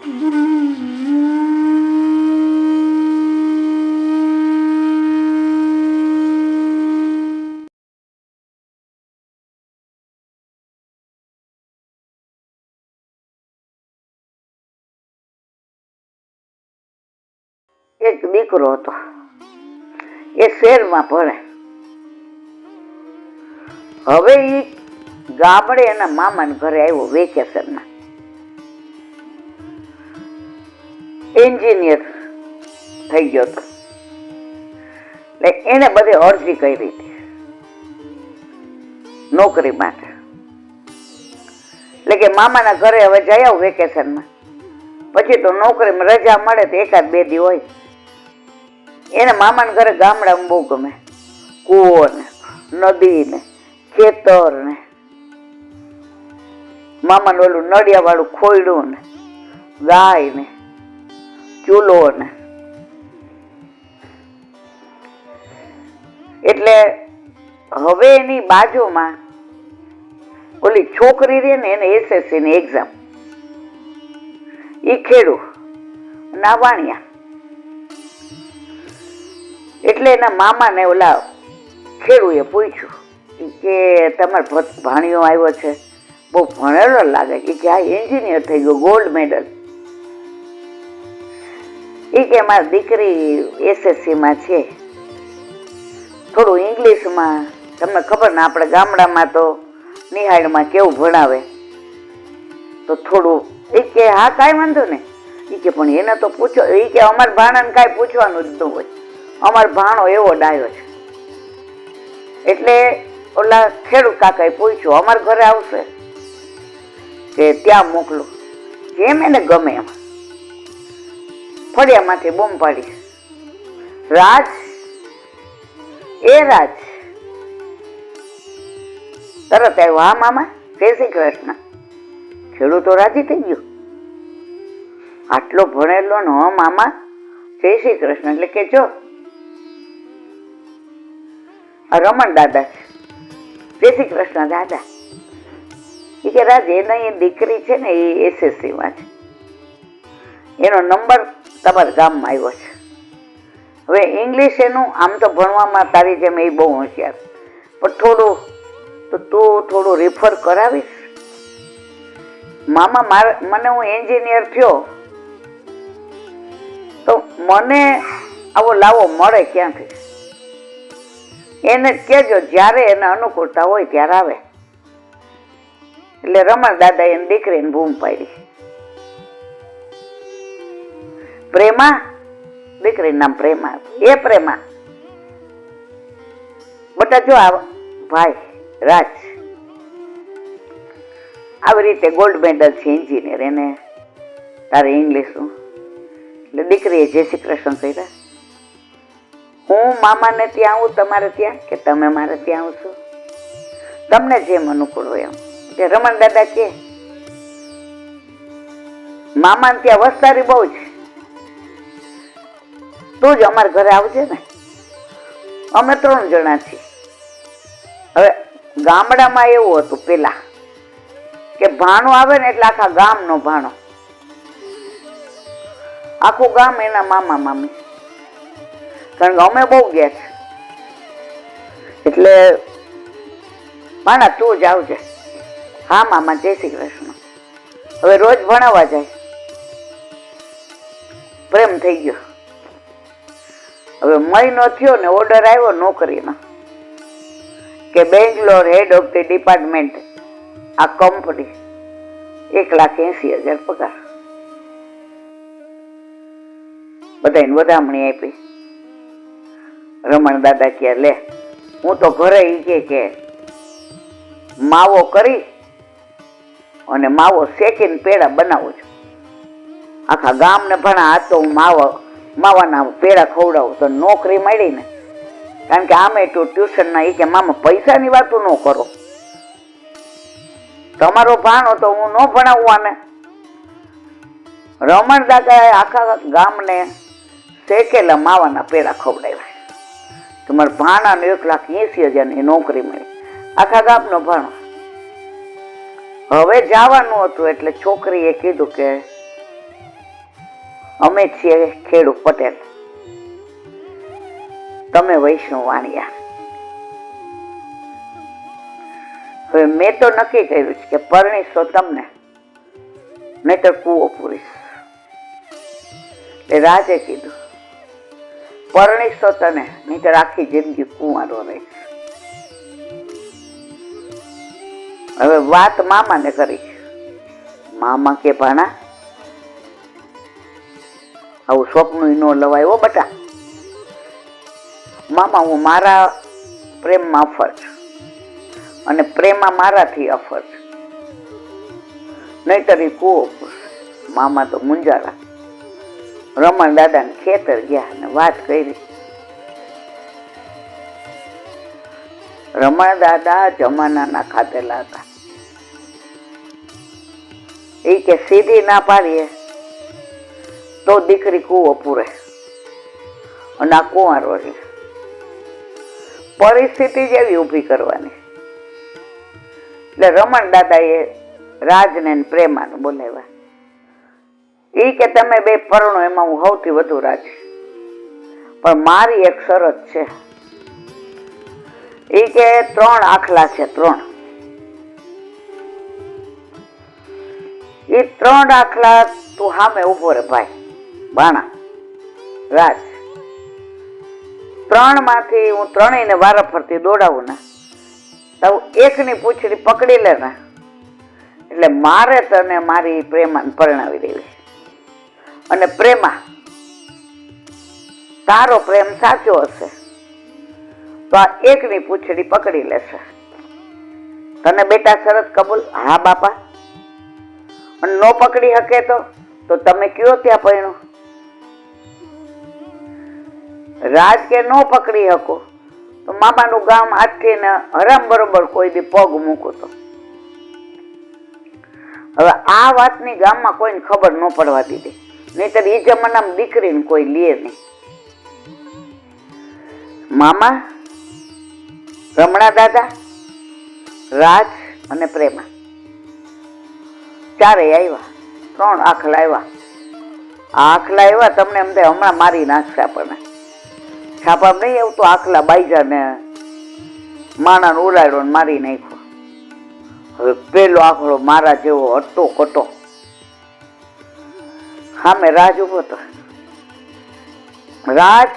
એક દીકરો હતો, એ શહેરમાં ભણે. હવે એ ગામડે એના મામાના ઘરે આવ્યો વેકેશનમાં. એન્જિનિયર થઈ ગયો હતો. એટલે એને બધે અરજી કરી હતી નોકરી માટે. એટલે કે મામાના ઘરે હવે જઈ આવ વેકેશનમાં, પછી તો નોકરીમાં રજા મળે તો એકાદ બે દી હોય. એને મામાના ઘરે ગામડામાં બહુ ગમે. કૂવો ને નદી ને ખેતર ને મામાનું ઓલું નડિયા વાળું ખોયડું ને ગાય ને ચૂલો ને. એટલે હવે એની બાજુમાં ઓલી છોકરી રહી ને એને SSC ની એક્ઝામ, એ ખેડૂ નાવાણિયા. એટલે એના મામાને ઓલા ખેડૂએ પૂછ્યું કે તમારો ભાણિયો આવ્યો છે, બહુ ભણેલો લાગે. કે આ એન્જિનિયર થઈ ગયો, ગોલ્ડ મેડલ. એ કે મારી દીકરી SSC માં છે, થોડું ઇંગ્લિશમાં તમને ખબર ને આપણે ગામડામાં તો નિહાળમાં કેવું ભણાવે, તો થોડું. એ કે હા કાંઈ વાંધો ને. એ કે પણ એને તો પૂછો. એ કે અમારા ભાણાને કાંઈ પૂછવાનું જ ન હોય, અમારો ભાણો એવો ડાયો છે. એટલે ઓલા ખેડૂત કાકાએ પૂછ્યું અમારા ઘરે આવશે કે ત્યાં મોકલું, જેમ એને ગમે એમ. ફળિયામાંથી બૂમ પાડી, રાજ એ રાજ. તરત આવ્યો, હા મામા જય શ્રી કૃષ્ણ. ખેડૂતો રાજી થઈ ગયો, આટલો ભણેલો ને હા મામા જય શ્રી કૃષ્ણ. એટલે કે જો આ રમણ દાદા છે, જય શ્રી કૃષ્ણ દાદા. એ કે રાજ એની દીકરી છે ને એ SSC માં છે, એનો નંબર તમારા ગામમાં આવ્યો છે. હવે ઇંગ્લિશ એનું આમ તો ભણવામાં તારી જેમ એ બહુ હોશિયાર, પણ થોડું તો તું થોડું રિફર કરાવીશ મામા. મને હું એન્જિનિયર થયો તો મને આવો લાવો મળે ક્યાંથી? એને જ કહેજો જ્યારે એને અનુકૂળતા હોય ત્યારે આવે. એટલે રમણ દાદા એની દીકરીને બૂમ પાડી. પ્રેમા, દીકરીનું નામ પ્રેમા. એ પ્રેમા બટા જો આ ભાઈ રાજ આવી રીતે ગોલ્ડ મેડલ છે, એન્જિનિયર. એને તારે ઇંગ્લિશનું. એટલે દીકરીએ જય શ્રી કૃષ્ણ કર્યા. હું મામાને ત્યાં આવું તમારે ત્યાં કે તમે મારે ત્યાં આવશો? તમને જેમ અનુકૂળ હોય એમ. એટલે રમણ દાદા કે મામાને ત્યાં વસ્તારી બહુ છે, તું જ અમારા ઘરે આવજે ને. અમે 3 જણા છીએ. હવે ગામડામાં એવું હતું પેલા કે ભાણો આવે ને એટલે આખા ગામનો ભાણો, આખું ગામ એના મામા મામી. કારણ કે અમે બહુ ગયા છે. એટલે માણા તું જ આવજે. હા મામા જય શ્રી કૃષ્ણ. હવે રોજ ભણાવવા જાય. પ્રેમ થઈ ગયો. હવે મહિનો થયો ને ઓર્ડર આવ્યો નોકરીનો કે Bangalore head of the department આ કંપની 1,80,000 પગાર. બધાને વધામણી આપી. રમણ દાદા કે લે હું તો ઘરે ઈ કે માવો કરી અને માવો શેકીને પેડા બનાવું છું. આખા ગામને પણ આ તો હું માવાના પેડા ખવડાવું. તો નોકરી મળી ને, કારણ કે આમે તો ટ્યુશન ના. એ કે મામા પૈસાની વાતો ન કરો, તમારો ભાણો તો હું ન ભણાવવાને. રમણ દાદાએ આખા ગામને શેકેલા માવાના પેડા ખવડાવ્યા. તમારા ભાણાને 1,80,000 ની નોકરી મળી, આખા ગામનો ભાણો. હવે જવાનું હતું એટલે છોકરીએ કીધું કે અમે છીએ ખેડૂત પટેલ, તમે વૈષ્ણવ વાણિયા. હવે મેં તો નક્કી કર્યું છે કે પરણીશો તમને, નહીતર કૂવો પૂરીશ. એટલે રાજે કીધું પરણીશો તને, નહીતર આખી જિંદગી કુંવારો રહીશ. હવે વાત મામાને કરી. મામા કે ભાણા આવું સ્વપ્ન ન લવાય હો બટા. મામા હું મારા પ્રેમમાં અફર છું અને પ્રેમમાં મારાથી અફર છું, નહીતર એ કૂવો પૂરશે. મામા તો મુંજારા. રમણ દાદાને ખેતર ગયા અને વાત કરી. રમણ દાદા જમાનાના ખાધેલા હતા. એ કે સીધી ના પાડીએ તો દીકરી કૂવો પૂરે અને આ કુંવારો રહે. પરિસ્થિતિ જેવી ઊભી કરવાની. એટલે રમણ દાદાએ રાજને પ્રેમાને બોલાવ્યા. એ કે તમે બે પરણો એમાં હું સૌથી વધુ રાજી, પણ મારી એક શરત છે. એ કે 3 આખલા છે, 3. એ 3 આખલા તું સામે ઉભો રે ભાઈ બાણા રાજ. 3 માંથી હું 3 વારાફરતી દોડાવું ને તો એકની પૂંછડી પકડી લે ને એટલે મારે તને મારી પ્રેમાને પરણાવી દેવી. અને પ્રેમા તારો પ્રેમ સાચો હશે તો આ એકની પૂંછડી પકડી લેશે. તને બેટા શરત કબૂલ? હા બાપા. અને ન પકડી શકે તો તમે કયો ત્યાં પરણો. રાજ કે ન પકડી શકો તો મામાનું ગામ આટકીને હરામ બરોબર કોઈ દી પગ મૂકો તો. હવે આ વાતની ગામમાં કોઈને ખબર ન પડવા દીધી, નહીતર એ જમાનામાં દીકરીને કોઈ લે નહીં. મામા, રમણા દાદા, રાજ અને પ્રેમા ચારેય આવ્યા. 3 આખલા આવ્યા. આ આખલા આવ્યા તમને એમ થાય હમણાં મારી નાખશે આપણને. છાપા નહીં આવતો આખલા બાઈજા ને માણાને ઉડાડ્યો ને મારી નાખ્યો. હવે પેલો આખલો મારા જેવો હટ્ટો કટો. સામે રાજ ઉભો હતો. રાજ,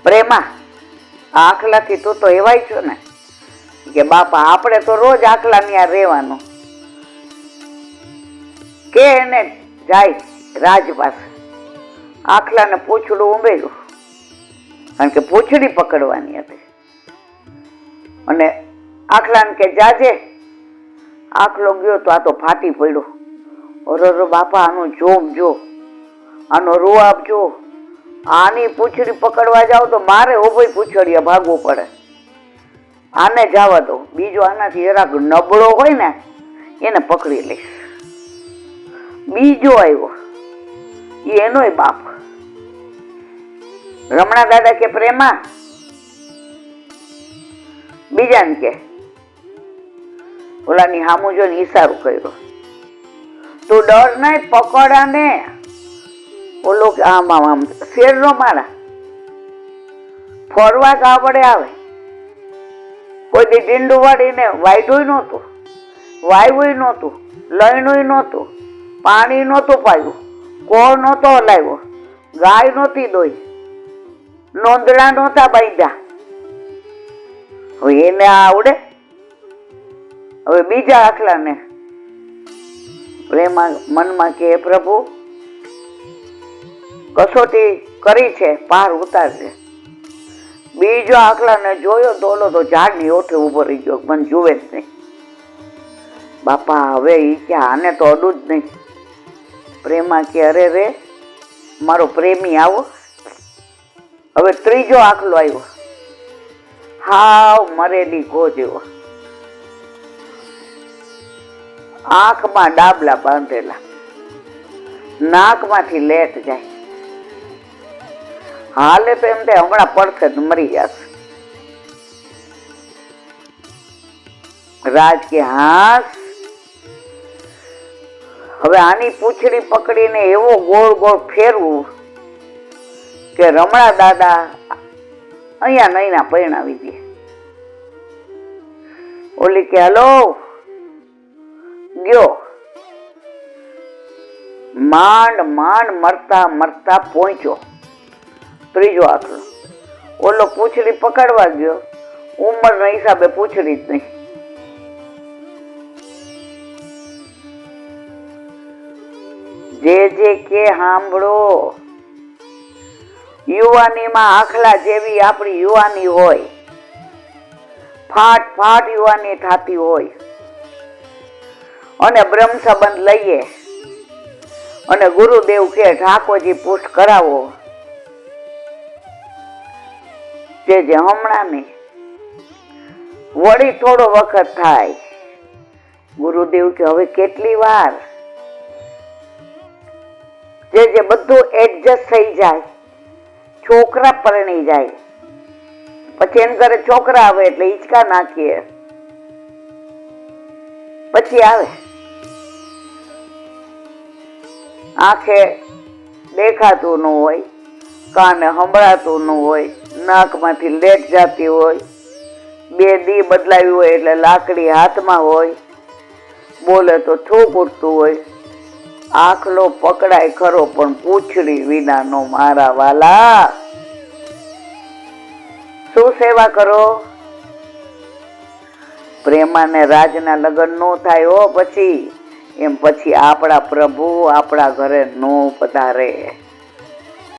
પ્રેમા આખલાથી તું તો એવાય છો ને કે બાપા આપણે તો રોજ આખલા ની રહેવાનું. કે એને જાય રાજ પાસે, આખલાને પૂંછડું ઉમેર્યું કારણ કે પૂંછડી પકડવાની હતી. અને આખલાને કે જાજે. આખલો ગયો તો આ તો ફાટી પડ્યો. ઓરો બાપા આનું જોમ જો, આનો રૂઆબ જો. આની પૂંછડી પકડવા જાવ તો મારે ઉભી પૂંછડીએ ભાગવું પડે. આને જવા દો, બીજો આનાથી જરાક નબળો હોય ને એને પકડી લઈશ. બીજો આવ્યો એનોય બાપ. રમણા દાદા કે પ્રેમા, બીજાને કે ઓલાની હામું જોઈને ઈશારો કર્યો. તું ડર નહીં, પકડા ને. ઓલો આમ આમ આમ શેર નો મારા ફરવા કાપડે આવે. કોઈ દી ડીંડું વાળીને વાયડું નહોતું, વાયવું નહોતું, લણું નહોતું, પાણી નહોતું પાયું, કોળ નહોતો હલાવ્યો, ગાય નહોતી દોઈ, નોંદડા નહોતા બાંધ્યા. હવે એને આવડે? હવે બીજા આખલાને પ્રેમા મનમાં કે પ્રભુ કસોટી કરી છે, પાર ઉતારજે. બીજો આખલાને જોયો તો ઓલો તો ઝાડની ઓઠે ઉભો રહી ગયો, મને જુએ જ નહીં. બાપા હવે ઈ કે આને તો અડું જ નહીં. પ્રેમા કે અરે રે મારો પ્રેમી આવો. હવે ત્રીજો આખલો આવ્યો, હાવ મરેલી ગો જેવો, આંખમાં ડાબલા બાંધેલા, નાકમાંથી લેટ જાય. હાલે તો એમ થાય હમણાં પડખે જ મરી જશે. રાજ કે હાસ હવે આની પૂંછડી પકડીને એવો ગોળ ગોળ ફેરવું કે રમણા દાદા અહીંયા નૈના પરણાવી દે. ઓલી કે હલો ગયો. માંડ માંડ મરતા મરતા પહોંચ્યો ત્રીજો આખલો. ઓલો પૂંછડી પકડવા ગયો, ઉંમરના હિસાબે પૂંછડી જ નહીં. જે કે સાંભળો, યુવાનીમાં આખલા જેવી આપણી યુવાની હોય, ફાટ ફાટ યુવાની થતી હોય, અને બ્રહ્મ સંબંધ લઈએ અને ગુરુદેવ કે ઠાકોરજી પુષ્ટ કરાવો. જે હમણાં ને વળી થોડો વખત થાય, ગુરુદેવ કે હવે કેટલી વાર. જે બધું એડજસ્ટ થઈ જાય, છોકરા પરણી જાય, પછી એમ ઘરે છોકરા આવે એટલે હિંચકા નાખીએ, પછી આવે આંખે દેખાતું ન હોય, કાને સંભળાતું ન હોય, નાકમાંથી લેટ જતી હોય, બે દી બદલાવી હોય એટલે લાકડી હાથમાં હોય, બોલે તો થૂક ઉઠતું હોય. આખલો પકડાય ખરો પણ પૂંછડી વિનાનો મારા વાલા. શું સેવા કરો? પ્રેમાને રાજના લગ્ન નો થાય હો પછી. એમ પછી આપણા પ્રભુ આપણા ઘરે નો પધારે.